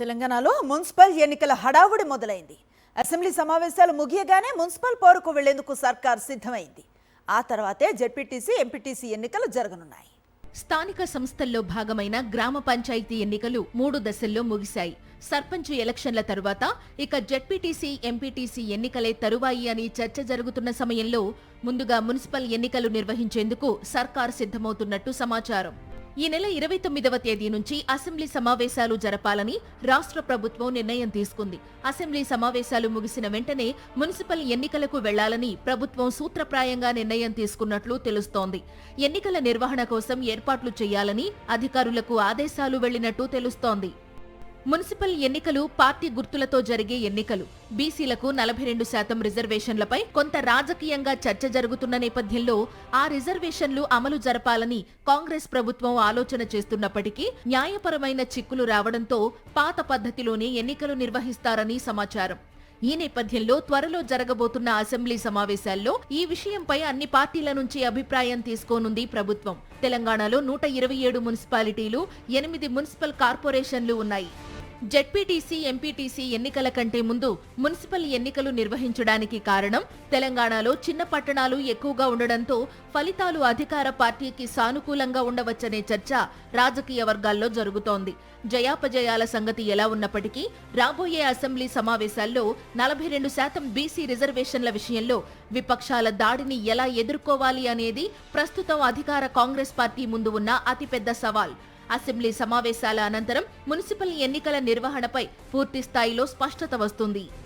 తెలంగాణలో మున్సిపల్ ఎన్నికల హడావుడి మొదలైంది. అసెంబ్లీ సమావేశాలు ముగియగానే మున్సిపల్ పోరుకు వెళ్లేందుకు సర్కార్ సిద్ధమైంది. ఆ తర్వాతే జెడ్పీటీసీ, ఎంపీటీసీ ఎన్నికలు జరగనున్నాయి. స్థానిక సంస్థల్లో భాగమైన గ్రామ పంచాయతీ ఎన్నికలు 3 దశల్లో ముగిశాయి. సర్పంచ్ ఎలక్షన్ల తరువాత ఇక జెడ్పీటీసీ, ఎంపీటీసీ ఎన్నికలే తరువాయి అని చర్చ జరుగుతున్న సమయంలో ముందుగా మున్సిపల్ ఎన్నికలు నిర్వహించేందుకు సర్కార్ సిద్ధమవుతున్నట్టు సమాచారం. ఈ నెల 29వ తేదీ నుంచి అసెంబ్లీ సమావేశాలు జరపాలని రాష్ట్ర ప్రభుత్వం నిర్ణయం తీసుకుంది. అసెంబ్లీ సమావేశాలు ముగిసిన వెంటనే మున్సిపల్ ఎన్నికలకు వెళ్లాలని ప్రభుత్వం సూత్రప్రాయంగా నిర్ణయం తీసుకున్నట్లు తెలుస్తోంది. ఎన్నికల నిర్వహణ కోసం ఏర్పాట్లు చేయాలని అధికారులకు ఆదేశాలు వెళ్లినట్టు తెలుస్తోంది. మున్సిపల్ ఎన్నికలు పార్టీ గుర్తులతో జరిగే ఎన్నికలు. బీసీలకు 42% రిజర్వేషన్లపై కొంత రాజకీయంగా చర్చ జరుగుతున్న నేపథ్యంలో ఆ రిజర్వేషన్లు అమలు జరపాలని కాంగ్రెస్ ప్రభుత్వం ఆలోచన చేస్తున్నప్పటికీ న్యాయపరమైన చిక్కులు రావడంతో పాత పద్ధతిలోనే ఎన్నికలు నిర్వహిస్తారని సమాచారం. ఈ నేపథ్యంలో త్వరలో జరగబోతున్న అసెంబ్లీ సమావేశాల్లో ఈ విషయంపై అన్ని పార్టీల నుంచి అభిప్రాయం తీసుకోనుంది ప్రభుత్వం. తెలంగాణలో 127 మున్సిపాలిటీలు, 8 మున్సిపల్ కార్పొరేషన్లు ఉన్నాయి. జెడ్పీటీసీ, ఎంపీటీసీ ఎన్నికల కంటే ముందు మున్సిపల్ ఎన్నికలు నిర్వహించడానికి కారణం తెలంగాణలో చిన్న పట్టణాలు ఎక్కువగా ఉండడంతో ఫలితాలు అధికార పార్టీకి సానుకూలంగా ఉండవచ్చనే చర్చ రాజకీయ వర్గాల్లో జరుగుతోంది. జయాపజయాల సంగతి ఎలా ఉన్నప్పటికీ రాబోయే అసెంబ్లీ సమావేశాల్లో 42% బీసీ రిజర్వేషన్ల విషయంలో విపక్షాల దాడిని ఎలా ఎదుర్కోవాలి అనేది ప్రస్తుతం అధికార కాంగ్రెస్ పార్టీ ముందు ఉన్న అతిపెద్ద సవాల్. అసెంబ్లీ సమావేశాల అనంతరం మున్సిపల్ ఎన్నికల నిర్వహణపై పూర్తి స్థాయిలో స్పష్టత వస్తుంది.